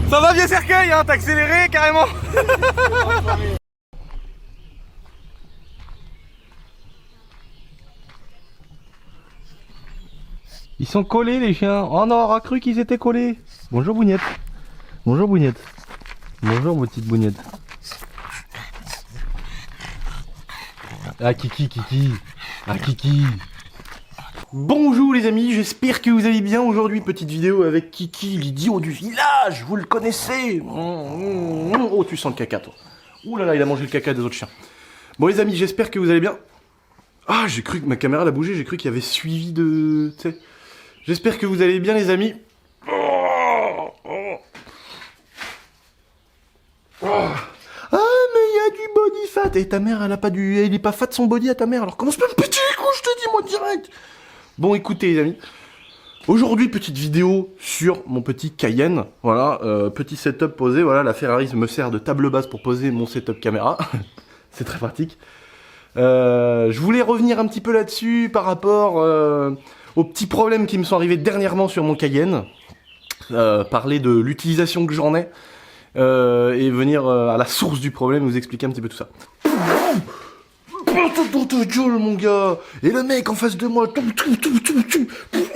Ça va bien cercueil, hein, t'as accéléré carrément. Ils sont collés les chiens. Oh non, on aura cru qu'ils étaient collés. Bonjour Bougnette. Bonjour Bougnette. Bonjour ma petite Bougnette. Ah Kiki, Kiki. Ah Kiki. Bonjour les amis, j'espère que vous allez bien. Aujourd'hui, petite vidéo avec Kiki, l'idiot du village. Vous le connaissez. Oh, tu sens le caca toi. Ouh là là, il a mangé le caca des autres chiens. Bon les amis, j'espère que vous allez bien. Ah, j'ai cru que ma caméra l'a bougé, j'ai cru qu'il y avait suivi de... Tu sais. J'espère que vous allez bien les amis. Ah mais il y a du body fat. Et ta mère elle a pas du... Elle est pas fat son body à ta mère. Alors commence pas à me péter les couilles, je te dis moi direct. Bon écoutez les amis. Aujourd'hui petite vidéo sur mon petit Cayenne. Voilà, petit setup posé. Voilà, la Ferrari me sert de table basse pour poser mon setup caméra. C'est très pratique. Je voulais revenir un petit peu là-dessus par rapport aux petits problèmes qui me sont arrivés dernièrement sur mon Cayenne. Parler de l'utilisation que j'en ai et venir à la source du problème, vous expliquer un petit peu tout ça. Dans ta gueule mon gars. Et le mec en face de moi,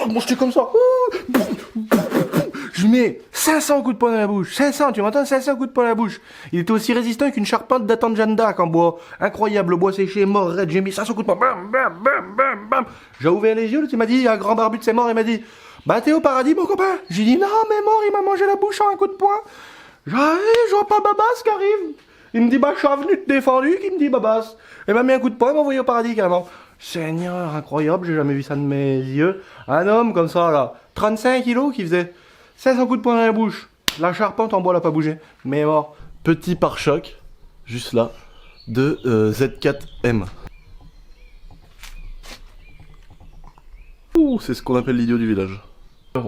moi j'étais comme ça. Je mets 500 coups de poing dans la bouche. 500, tu m'entends? 500 coups de poing dans la bouche. Il était aussi résistant qu'une charpente datant de Jeanne d'Arc en bois. Incroyable, le bois séché, mort, raide. J'ai mis 500 coups de poing. Bam, bam, bam, bam, bam. J'ai ouvert les yeux, il m'a dit, un grand barbu de ses morts, il m'a dit, bah t'es au paradis mon copain? J'ai dit, non mais mort, il m'a mangé la bouche en un coup de poing. J'arrive, je vois pas Babas qui arrive. Il me dit, bah je suis venu te défendre, il me dit Babas. Il m'a mis un coup de poing, il m'a envoyé au paradis carrément. Seigneur, incroyable, j'ai jamais vu ça de mes yeux. Un homme comme ça là, 35 kilos qui faisait 500 coups de poing dans la bouche. La charpente en bois l'a pas bougé. Mais mort. Petit pare-choc, juste là, de Z4M. Ouh, c'est ce qu'on appelle l'idiot du village.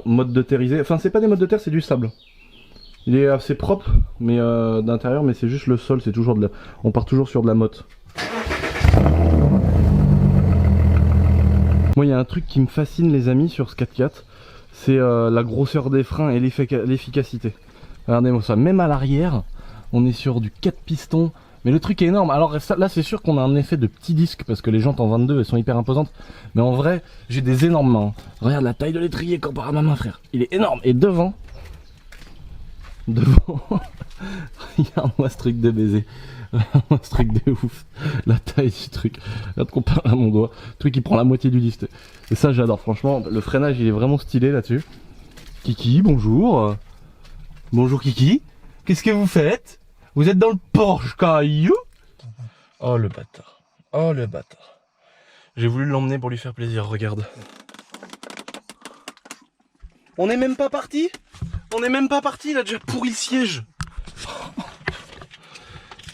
Mode de terrisé, enfin c'est pas des modes de terre, c'est du sable. Il est assez propre, mais d'intérieur, mais c'est juste le sol, c'est toujours de la... On part toujours sur de la motte. Moi, il y a un truc qui me fascine, les amis, sur ce 4x4, c'est la grosseur des freins et l'efficacité. Regardez-moi ça, même à l'arrière, on est sur du 4 pistons, mais le truc est énorme. Alors là, c'est sûr qu'on a un effet de petit disque, parce que les jantes en 22, elles sont hyper imposantes, mais en vrai, j'ai des énormes mains. Regarde la taille de l'étrier comparé à ma main, frère. Il est énorme, et devant, regarde-moi ce truc de baiser. Regarde-moi ce truc de ouf. La taille du truc. Regarde comparé à mon doigt. Le truc qui prend la moitié du disque. Et ça j'adore. Franchement, le freinage il est vraiment stylé là-dessus. Kiki, bonjour. Bonjour Kiki. Qu'est-ce que vous faites? Vous êtes dans le Porsche Caillou? Oh le bâtard. Oh le bâtard. J'ai voulu l'emmener pour lui faire plaisir, regarde. On n'est même pas parti? On n'est même pas parti, il a déjà pourri le siège.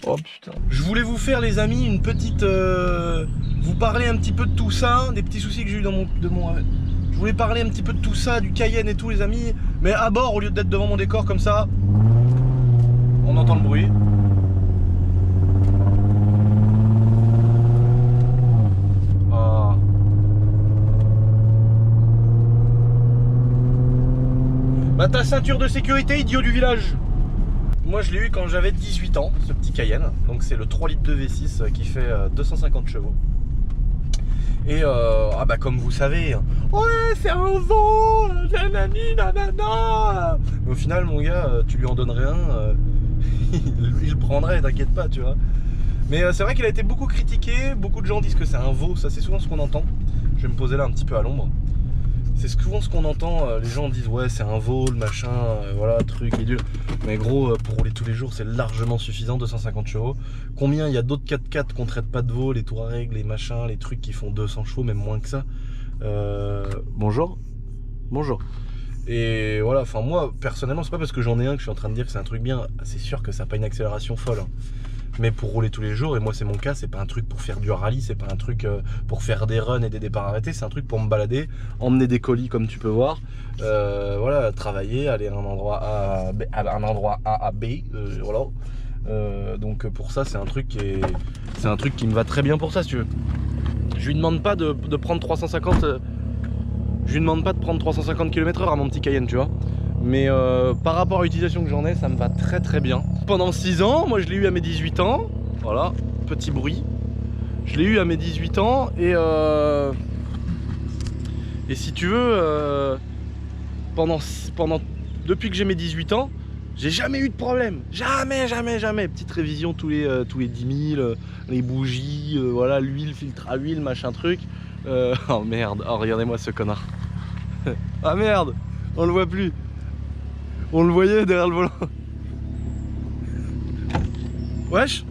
Oh putain. Je voulais vous faire les amis une petite... vous parler un petit peu de tout ça, des petits soucis que j'ai eu dans mon... Je voulais parler un petit peu de tout ça, du Cayenne et tout les amis. Mais à bord, au lieu d'être devant mon décor comme ça, on entend le bruit. Bah ta ceinture de sécurité, idiot du village. Moi je l'ai eu quand j'avais 18 ans, ce petit Cayenne. Donc c'est le 3 litres de V6 qui fait 250 chevaux. Et ah bah comme vous savez, ouais c'est un veau, nanani nanana. Mais au final mon gars, tu lui en donnes rien, il le prendrait, t'inquiète pas tu vois. Mais c'est vrai qu'il a été beaucoup critiqué, beaucoup de gens disent que c'est un veau, ça c'est souvent ce qu'on entend. Je vais me poser là un petit peu à l'ombre. C'est souvent ce qu'on entend, les gens disent ouais c'est un vol, machin, voilà, truc, bidule. Mais gros, pour rouler tous les jours c'est largement suffisant, 250 chevaux. Combien il y a d'autres 4x4 qu'on traite pas de veau, les Touareg, les machins, les trucs qui font 200 chevaux, même moins que ça. Bonjour. Bonjour. Et voilà, enfin moi personnellement c'est pas parce que j'en ai un que je suis en train de dire que c'est un truc bien, c'est sûr que ça n'a pas une accélération folle. Hein. Mais pour rouler tous les jours, et moi c'est mon cas, c'est pas un truc pour faire du rallye, c'est pas un truc pour faire des runs et des départs arrêtés, c'est un truc pour me balader, emmener des colis comme tu peux voir, voilà, travailler, aller à un endroit A à B, voilà. Donc pour ça c'est un truc qui me va très bien pour ça si tu veux. Je lui demande pas de prendre 350 Je lui demande pas de prendre 350 km/h à mon petit Cayenne, tu vois. Mais par rapport à l'utilisation que j'en ai, ça me va très très bien. Pendant 6 ans, moi je l'ai eu à mes 18 ans. Voilà, petit bruit. Je l'ai eu à mes 18 ans et si tu veux, depuis que j'ai mes 18 ans, j'ai jamais eu de problème. Jamais, jamais, jamais. Petite révision tous les 10 000, les bougies, voilà, l'huile, filtre à huile, machin truc. Oh merde, oh regardez-moi ce connard. Ah merde, on le voit plus. On le voyait derrière le volant. Wesh,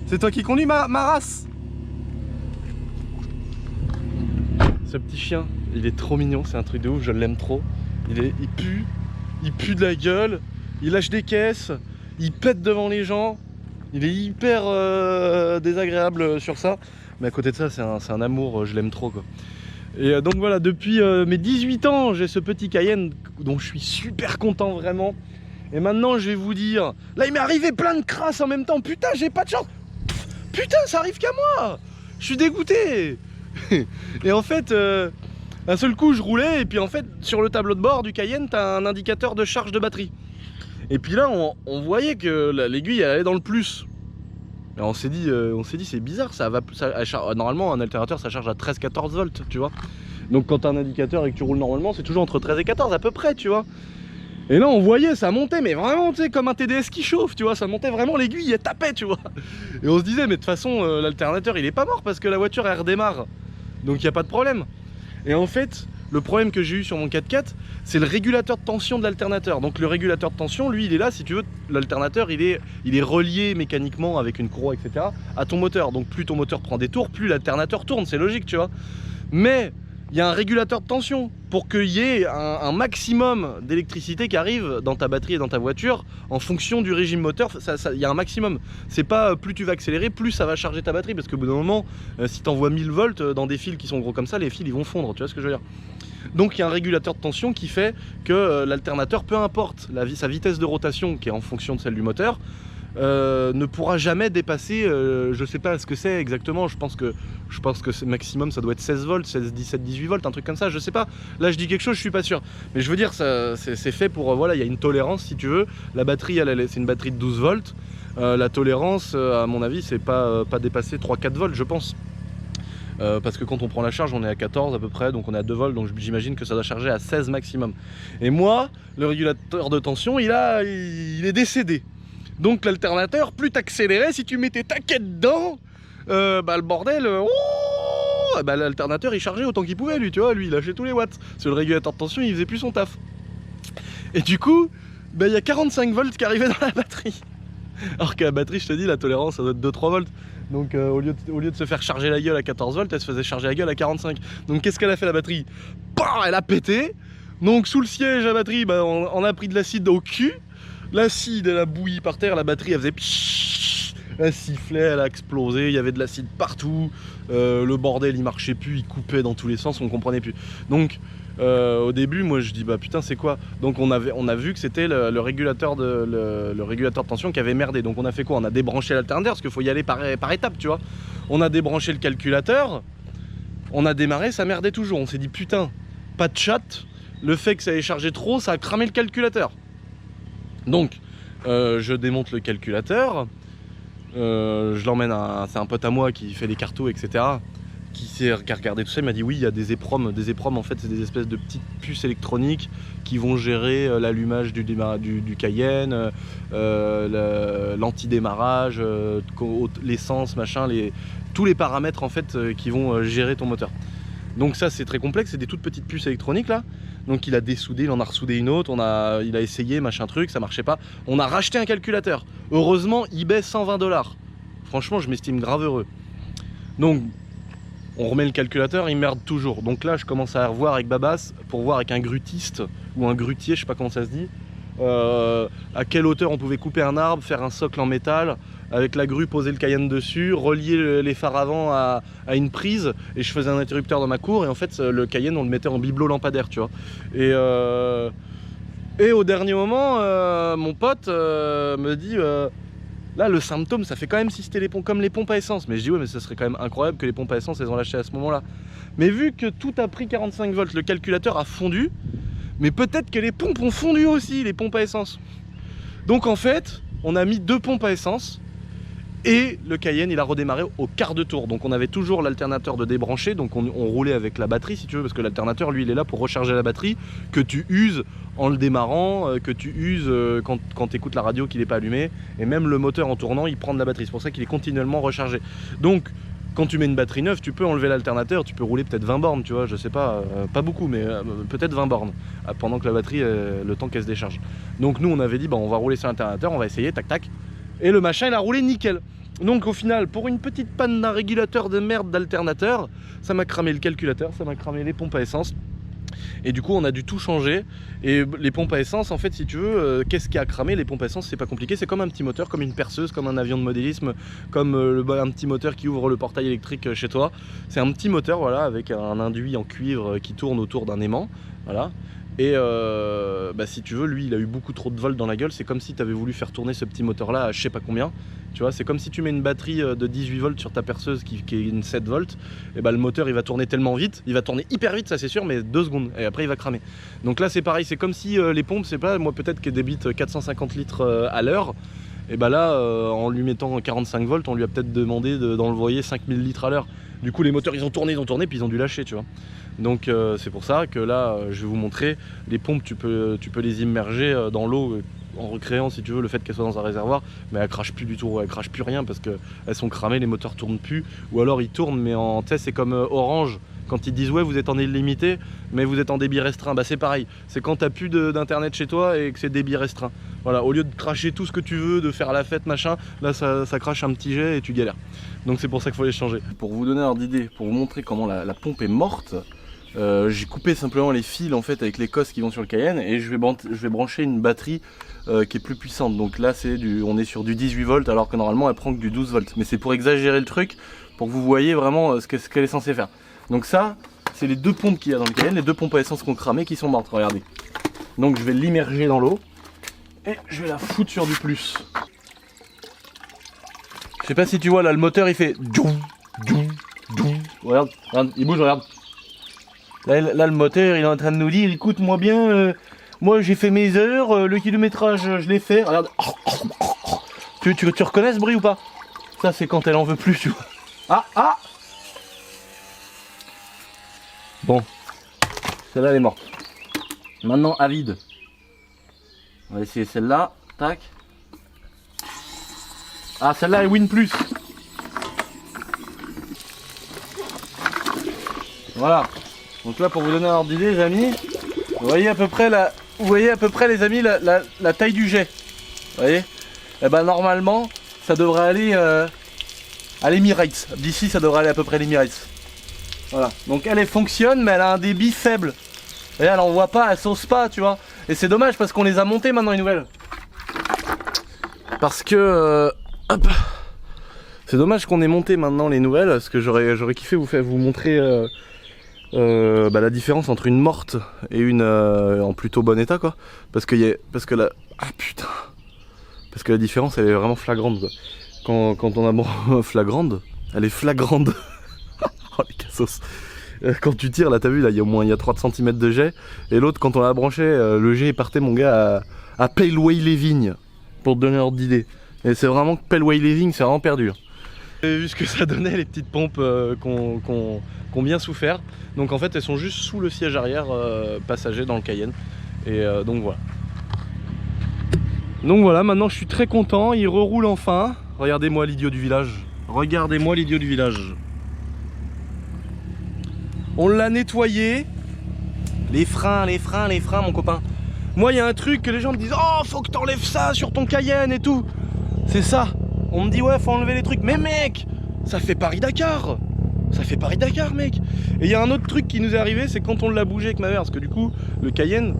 c'est toi qui conduis ma race. Ce petit chien, il est trop mignon, c'est un truc de ouf, je l'aime trop. Il pue de la gueule, il lâche des caisses, il pète devant les gens. Il est hyper désagréable sur ça. Mais à côté de ça, c'est un amour, je l'aime trop quoi. Et donc voilà, depuis mes 18 ans, j'ai ce petit Cayenne dont je suis super content vraiment. Et maintenant, je vais vous dire, là il m'est arrivé plein de crasses en même temps. Putain, j'ai pas de chance. Putain, ça arrive qu'à moi. Je suis dégoûté. Et en fait, un seul coup, je roulais et puis en fait, sur le tableau de bord du Cayenne, t'as un indicateur de charge de batterie. Et puis là, on voyait que l'aiguille, elle allait dans le plus. Et on s'est dit c'est bizarre, normalement un alternateur ça charge à 13-14 volts, tu vois. Donc quand t'as un indicateur et que tu roules normalement, c'est toujours entre 13 et 14 à peu près, tu vois. Et là on voyait, ça montait, mais vraiment, tu sais, comme un TDS qui chauffe, tu vois, ça montait vraiment, l'aiguille, elle tapait, tu vois. Et on se disait, mais de toute façon, l'alternateur il est pas mort parce que la voiture elle redémarre. Donc il n'y a pas de problème. Et en fait, le problème que j'ai eu sur mon 4x4, c'est le régulateur de tension de l'alternateur. Donc le régulateur de tension, lui, il est là, si tu veux, l'alternateur, il est relié mécaniquement avec une courroie, etc., à ton moteur. Donc plus ton moteur prend des tours, plus l'alternateur tourne, c'est logique, tu vois. Mais il y a un régulateur de tension pour qu'il y ait un maximum d'électricité qui arrive dans ta batterie et dans ta voiture en fonction du régime moteur. Il y a un maximum. C'est pas plus tu vas accélérer, plus ça va charger ta batterie. Parce qu'au bout d'un moment, si tu envoies 1000 volts dans des fils qui sont gros comme ça, les fils ils vont fondre, tu vois ce que je veux dire. Donc il y a un régulateur de tension qui fait que l'alternateur, peu importe sa vitesse de rotation qui est en fonction de celle du moteur, ne pourra jamais dépasser, je sais pas ce que c'est exactement, je pense que maximum ça doit être 16 volts, 16, 17, 18 volts, un truc comme ça, je sais pas. Là je dis quelque chose, je suis pas sûr. Mais je veux dire, c'est fait pour, voilà, il y a une tolérance si tu veux. La batterie, c'est une batterie de 12 volts. La tolérance, à mon avis, c'est pas dépasser 3-4 volts, je pense. Parce que quand on prend la charge, on est à 14 à peu près, donc on est à 2 volts, donc j'imagine que ça doit charger à 16 maximum. Et moi, le régulateur de tension, il est décédé. Donc l'alternateur, plus t'accélérais, si tu mettais ta quête dedans, le bordel, l'alternateur il chargeait autant qu'il pouvait, lui, tu vois, lui il lâchait tous les watts. Parce que le régulateur de tension, il faisait plus son taf. Et du coup, il y a 45 volts qui arrivaient dans la batterie. Alors que la batterie, je te dis, la tolérance, ça doit être 2-3 volts. Donc au lieu de se faire charger la gueule à 14 volts, elle se faisait charger la gueule à 45. Donc qu'est-ce qu'elle a fait la batterie? Elle a pété. Donc sous le siège, la batterie, on a pris de l'acide au cul. L'acide, elle a bouilli par terre, la batterie, elle faisait pshhh, elle sifflait, elle a explosé, il y avait de l'acide partout. Le bordel, il marchait plus, il coupait dans tous les sens, on comprenait plus. Donc au début, moi je dis putain c'est quoi? Donc on a vu que c'était le régulateur de tension qui avait merdé. Donc on a fait quoi? On a débranché l'alternateur parce qu'il faut y aller par étapes, tu vois. On a débranché le calculateur, on a démarré, ça merdait toujours. On s'est dit putain, pas de chat, le fait que ça ait chargé trop, ça a cramé le calculateur. Donc je démonte le calculateur, je l'emmène c'est un pote à moi qui fait les cartos, etc., qui a regardé tout ça. Il m'a dit oui, il y a des EPROM en fait c'est des espèces de petites puces électroniques qui vont gérer l'allumage du Cayenne, l'anti-démarrage, l'essence, machin, tous les paramètres en fait qui vont gérer ton moteur. Donc ça c'est très complexe, c'est des toutes petites puces électroniques là. Donc il a dessoudé, il en a ressoudé une autre, il a essayé machin truc, ça marchait pas. On a racheté un calculateur. Heureusement, eBay 120 $. Franchement, je m'estime grave heureux. Donc on remet le calculateur, il merde toujours. Donc là je commence à revoir avec Babas pour voir avec un grutiste ou un grutier, je sais pas comment ça se dit, à quelle hauteur on pouvait couper un arbre, faire un socle en métal, avec la grue poser le Cayenne dessus, relier les phares avant à une prise, et je faisais un interrupteur dans ma cour, et en fait le Cayenne on le mettait en bibelot lampadaire, tu vois. Et au dernier moment, mon pote me dit là le symptôme ça fait quand même si c'était comme les pompes à essence. Mais je dis ouais mais ça serait quand même incroyable que les pompes à essence elles ont lâché à ce moment là. Mais vu que tout a pris 45 volts, le calculateur a fondu. Mais peut-être que les pompes ont fondu aussi, les pompes à essence. Donc en fait, on a mis 2 pompes à essence. Et le Cayenne, il a redémarré au quart de tour. Donc on avait toujours l'alternateur de débranché. Donc on roulait avec la batterie si tu veux. Parce que l'alternateur, lui, il est là pour recharger la batterie. Que tu uses en le démarrant. Que tu uses quand tu écoutes la radio qu'il n'est pas allumé. Et même le moteur en tournant, il prend de la batterie. C'est pour ça qu'il est continuellement rechargé. Donc quand tu mets une batterie neuve, tu peux enlever l'alternateur. Tu peux rouler peut-être 20 bornes, tu vois. Je sais pas, pas beaucoup, mais peut-être 20 bornes. Pendant que la batterie, le temps qu'elle se décharge. Donc nous, on avait dit, bah, on va rouler sur l'alternateur. On va essayer, tac tac. Et le machin il a roulé nickel. Donc au final, pour une petite panne d'un régulateur de merde d'alternateur, ça m'a cramé le calculateur, ça m'a cramé les pompes à essence. Et du coup on a dû tout changer. Et les pompes à essence, en fait si tu veux, qu'est-ce qui a cramé? Les pompes à essence c'est pas compliqué, c'est comme un petit moteur, comme une perceuse, comme un avion de modélisme, comme un petit moteur qui ouvre le portail électrique chez toi. C'est un petit moteur voilà, avec un induit en cuivre qui tourne autour d'un aimant. Voilà. Et bah si tu veux, lui il a eu beaucoup trop de volts dans la gueule. C'est comme si tu avais voulu faire tourner ce petit moteur là à je sais pas combien. Tu vois, c'est comme si tu mets une batterie de 18 volts sur ta perceuse qui est une 7 volts. Et bah le moteur il va tourner tellement vite, il va tourner hyper vite ça c'est sûr, mais 2 secondes et après il va cramer. Donc là c'est pareil, c'est comme si les pompes, c'est pas, moi peut-être qu'elles débitent 450 litres à l'heure. Et bah là en lui mettant 45 volts on lui a peut-être demandé d'envoyer 5000 litres à l'heure. Du coup les moteurs ils ont tourné puis ils ont dû lâcher tu vois. Donc c'est pour ça que là je vais vous montrer les pompes, tu peux les immerger dans l'eau en recréant si tu veux le fait qu'elles soient dans un réservoir, mais elles crachent plus du tout, elles crachent plus rien parce qu'elles sont cramées, les moteurs tournent plus, ou alors ils tournent mais en test c'est comme Orange quand ils disent ouais vous êtes en illimité mais vous êtes en débit restreint, bah c'est pareil, c'est quand t'as plus d'internet chez toi et que c'est débit restreint. Voilà, au lieu de cracher tout ce que tu veux, de faire la fête machin, là ça crache un petit jet et tu galères. Donc c'est pour ça qu'il faut les changer. Pour vous donner un ordre d'idée, pour vous montrer comment la pompe est morte, j'ai coupé simplement les fils en fait avec les cosses qui vont sur le Cayenne et je vais brancher une batterie qui est plus puissante. Donc là on est sur du 18 volts alors que normalement elle prend que du 12 volts. Mais c'est pour exagérer le truc, pour que vous voyez vraiment ce qu'elle est censée faire. Donc ça, c'est les 2 pompes qu'il y a dans le Cayenne, les 2 pompes à essence qu'on cramé qui sont mortes, regardez. Donc je vais l'immerger dans l'eau et je vais la foutre sur du plus. Je sais pas si tu vois là, le moteur il fait regarde, il bouge, regarde. Là, le moteur il est en train de nous dire écoute moi bien, moi j'ai fait mes heures, le kilométrage je l'ai fait, regarde. Tu reconnais ce bruit ou pas? Ça c'est quand elle en veut plus tu vois. Ah bon, celle-là elle est morte. Maintenant à vide. On va essayer celle-là, tac. Ah celle-là est win plus. Voilà. Donc là pour vous donner un ordre d'idée les amis, vous voyez à peu près les amis la taille du jet. Vous voyez? Et ben normalement ça devrait aller à l'Emirates. D'ici ça devrait aller à peu près à l'Emirates. Voilà. Donc elle fonctionne mais elle a un débit faible. Et elle en voit pas, elle sauce pas tu vois. Et c'est dommage parce qu'on les a montées maintenant les nouvelles. Parce que hop. C'est dommage qu'on ait monté maintenant les nouvelles parce que j'aurais kiffé vous montrer la différence entre une morte et une en plutôt bon état quoi. Parce que la différence elle est vraiment flagrante quoi. Quand on a flagrante, elle est flagrante. Oh les cassos. Quand tu tires là t'as vu là il y a 3 cm de jet et l'autre quand on l'a branché le jet partait mon gars à Paleway Living pour te donner un ordre d'idée. Et c'est vraiment que Paleway Living c'est vraiment perdu. J'ai vu ce que ça donnait les petites pompes qu'on bien souffert. Donc en fait elles sont juste sous le siège arrière passager dans le Cayenne. Et donc voilà. Donc voilà, maintenant je suis très content, il reroule enfin. Regardez-moi l'idiot du village. Regardez-moi l'idiot du village. On l'a nettoyé. Les freins mon copain. Moi il y a un truc que les gens me disent oh faut que t'enlèves ça sur ton Cayenne et tout. C'est ça. On me dit ouais faut enlever les trucs. Mais mec, ça fait Paris-Dakar. Ça fait Paris-Dakar mec. Et il y a un autre truc qui nous est arrivé, c'est quand on l'a bougé avec ma mère. Parce que du coup le Cayenne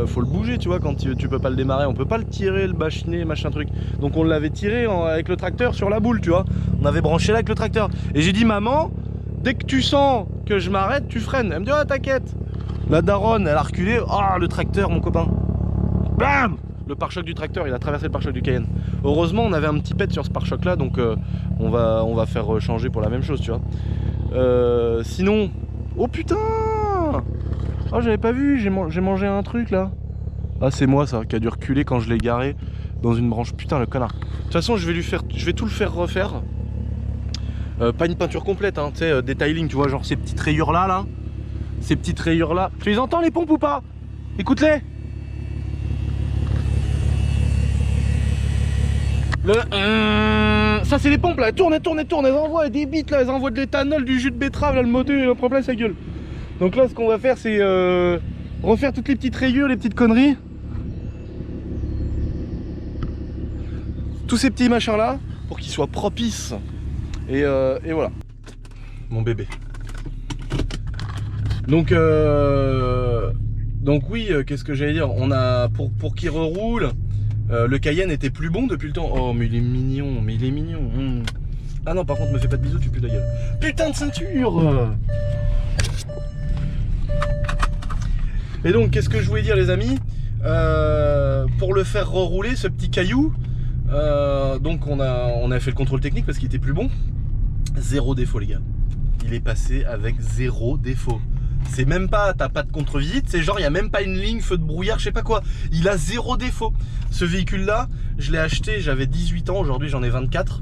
faut le bouger tu vois, quand tu peux pas le démarrer. On peut pas le tirer, le bachiner, machin truc. Donc on l'avait tiré avec le tracteur sur la boule tu vois. On avait branché là avec le tracteur. Et j'ai dit maman, dès que tu sens que je m'arrête, tu freines. Elle me dit ah t'inquiète. La daronne elle a reculé. Ah le tracteur mon copain. Bam. Le pare-choc du tracteur il a traversé le pare-choc du Cayenne. Heureusement on avait un petit pet sur ce pare-choc là. Donc on va faire changer pour la même chose tu vois. Sinon Oh putain! Oh j'avais pas vu, j'ai mangé un truc là. Ah c'est moi ça, qui a dû reculer quand je l'ai garé dans une branche. Putain le connard. De toute façon je vais tout le faire refaire. Pas une peinture complète, hein, tu sais, detailing, tu vois, genre ces petites rayures là. Ces petites rayures là. Tu les entends les pompes ou pas? Écoute-les. Ça c'est les pompes là, tourne, elles envoient des bites là, elles envoient de l'éthanol, du jus de betterave là, le moteur il en prend plein sa gueule. Donc là ce qu'on va faire c'est refaire toutes les petites rayures, les petites conneries. Tous ces petits machins là, pour qu'ils soient propices. Et voilà. Mon bébé. Donc oui, qu'est-ce que j'allais dire? On a pour qu'il reroule. Le Cayenne était plus bon depuis le temps. Oh mais il est mignon, Ah non par contre me fais pas de bisous, tu pues la gueule. Putain de ceinture. Et donc qu'est-ce que je voulais dire les amis, pour le faire rerouler ce petit caillou, donc on a fait le contrôle technique parce qu'il était plus bon. Zéro défaut les gars. Il est passé avec zéro défaut. C'est même pas, t'as pas de contre-visite, c'est genre il n'y a même pas une ligne, feu de brouillard, je sais pas quoi. Il a zéro défaut. Ce véhicule là, je l'ai acheté, j'avais 18 ans, aujourd'hui j'en ai 24.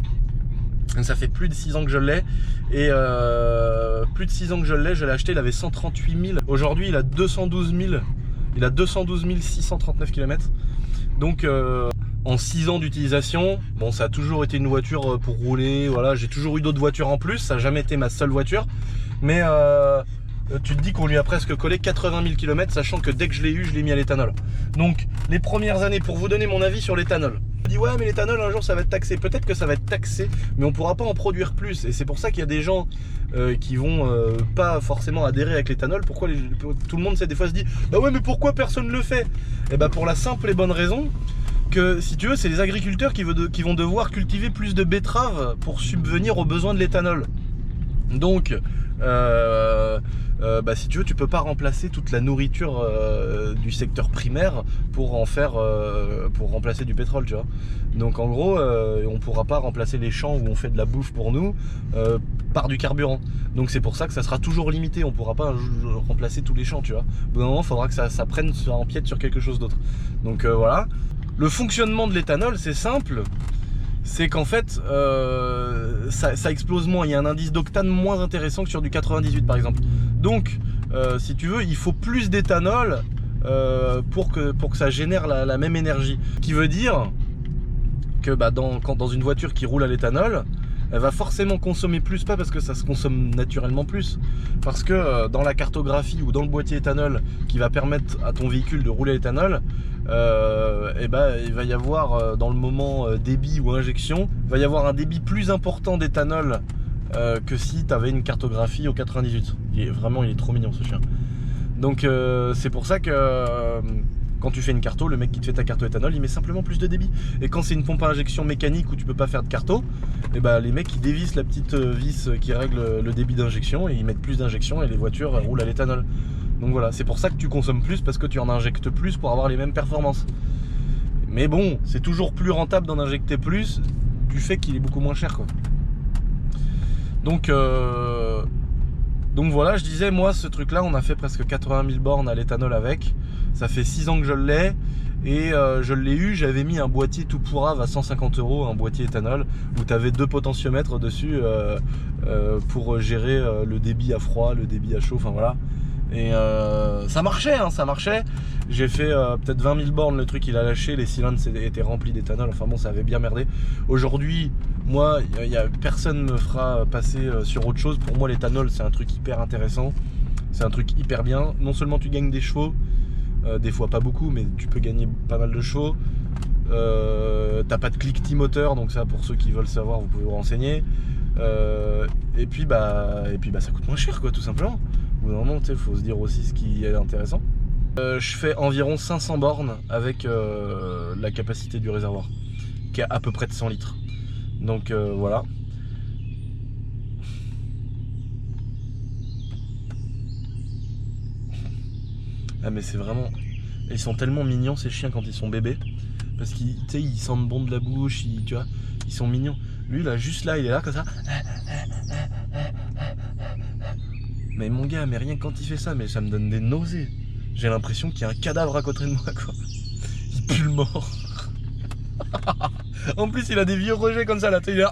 Ça fait plus de 6 ans que je l'ai. Et plus de 6 ans que je l'ai acheté, il avait 138 000. Aujourd'hui il a 212 000. Il a 212 639 km. Donc en 6 ans d'utilisation, bon ça a toujours été une voiture pour rouler, voilà, j'ai toujours eu d'autres voitures en plus, ça n'a jamais été ma seule voiture. Mais tu te dis qu'on lui a presque collé 80 000 km, sachant que dès que je l'ai eu, je l'ai mis à l'éthanol. Donc les premières années, pour vous donner mon avis sur l'éthanol, je dis ouais mais l'éthanol un jour ça va être taxé. Peut-être que ça va être taxé, mais on pourra pas en produire plus. Et c'est pour ça qu'il y a des gens qui vont pas forcément adhérer avec l'éthanol. Pourquoi tout le monde des fois se dit bah ouais mais pourquoi personne le fait? Et bah pour la simple et bonne raison que si tu veux c'est les agriculteurs qui vont devoir cultiver plus de betteraves pour subvenir aux besoins de l'éthanol. Donc bah, si tu veux tu peux pas remplacer toute la nourriture du secteur primaire pour en faire pour remplacer du pétrole, tu vois. Donc en gros on pourra pas remplacer les champs où on fait de la bouffe pour nous par du carburant. Donc c'est pour ça que ça sera toujours limité, on pourra pas remplacer tous les champs, tu vois. Au bout d'un moment il faudra que ça prenne, ça empiète sur quelque chose d'autre. Donc voilà. Le fonctionnement de l'éthanol c'est simple. C'est qu'en fait ça explose moins, il y a un indice d'octane moins intéressant que sur du 98 par exemple. Donc si tu veux il faut plus d'éthanol pour que ça génère la même énergie. Ce qui veut dire que bah, dans une voiture qui roule à l'éthanol, elle va forcément consommer plus, pas parce que ça se consomme naturellement plus, parce que dans la cartographie ou dans le boîtier éthanol qui va permettre à ton véhicule de rouler à l'éthanol, et bah, il va y avoir dans le moment débit ou injection, il va y avoir un débit plus important d'éthanol que si tu avais une cartographie au 98. Il est trop mignon ce chien. Donc c'est pour ça que quand tu fais une carto, le mec qui te fait ta carto éthanol, il met simplement plus de débit. Et quand c'est une pompe à injection mécanique où tu peux pas faire de carto, et bah les mecs ils dévissent la petite vis qui règle le débit d'injection et ils mettent plus d'injection et les voitures roulent à l'éthanol. Donc voilà, c'est pour ça que tu consommes plus, parce que tu en injectes plus pour avoir les mêmes performances. Mais bon, c'est toujours plus rentable d'en injecter plus du fait qu'il est beaucoup moins cher quoi. Donc voilà, je disais, moi ce truc là on a fait presque 80 000 bornes à l'éthanol avec. Ça fait 6 ans que je l'ai. Et je l'ai eu, j'avais mis un boîtier tout pourrave à 150 €, un boîtier éthanol, où tu avais 2 potentiomètres dessus pour gérer le débit à froid, le débit à chaud, enfin voilà. Et ça marchait, hein, ça marchait. J'ai fait peut-être 20 000 bornes, le truc il a lâché, les cylindres étaient remplis d'éthanol, enfin bon ça avait bien merdé. Aujourd'hui, moi, personne me fera passer sur autre chose. Pour moi l'éthanol c'est un truc hyper intéressant, c'est un truc hyper bien. Non seulement tu gagnes des chevaux, des fois pas beaucoup, mais tu peux gagner pas mal de chevaux. T'as pas de cliquetis moteur, donc ça pour ceux qui veulent savoir vous pouvez vous renseigner. Et puis bah ça coûte moins cher quoi, tout simplement. Au bout d'un moment, il faut se dire aussi ce qui est intéressant. Je fais environ 500 bornes avec la capacité du réservoir, qui est à peu près de 100 litres. Donc voilà. Ah mais c'est vraiment... Ils sont tellement mignons ces chiens quand ils sont bébés. Parce qu'ils ils sentent bon de la bouche, tu vois, ils sont mignons. Lui là, juste là, il est là comme ça. Mais mon gars, mais rien quand il fait ça, mais ça me donne des nausées. J'ai l'impression qu'il y a un cadavre à côté de moi, quoi. Il pue le mort. En plus, il a des vieux rejets comme ça, là, tu sais, il est là.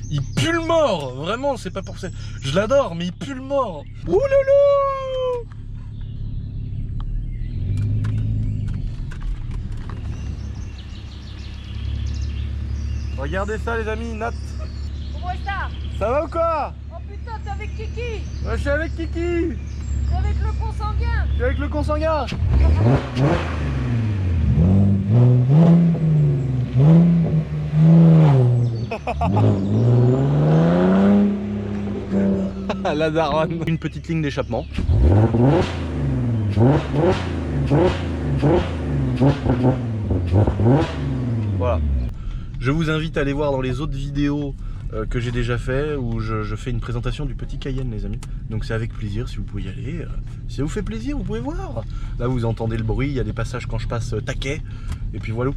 Il pue le mort. Vraiment, c'est pas pour ça. Je l'adore, mais il pue le mort. Ouh loulou. Regardez ça, les amis, Nat. Comment est ça? Ça va ou quoi? Oh putain, t'es avec Kiki? Ouais, je suis avec Kiki. T'es avec le consanguin? Je suis avec le consanguin. La daronne. Une petite ligne d'échappement. Voilà. Je vous invite à aller voir dans les autres vidéos que j'ai déjà fait où je fais une présentation du petit Cayenne, les amis. Donc c'est avec plaisir si vous pouvez y aller. Si ça vous fait plaisir, vous pouvez voir. Là vous entendez le bruit, il y a des passages quand je passe taquet. Et puis voilà.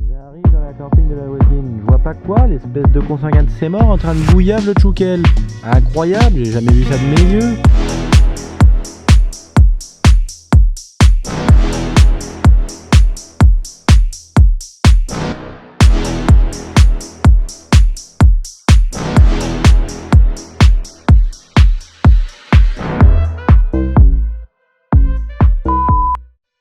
J'arrive dans la camping de la voisine, je vois pas quoi, l'espèce de consanguin de ses morts en train de bouillave le tchoukel. Incroyable, j'ai jamais vu ça de mes yeux.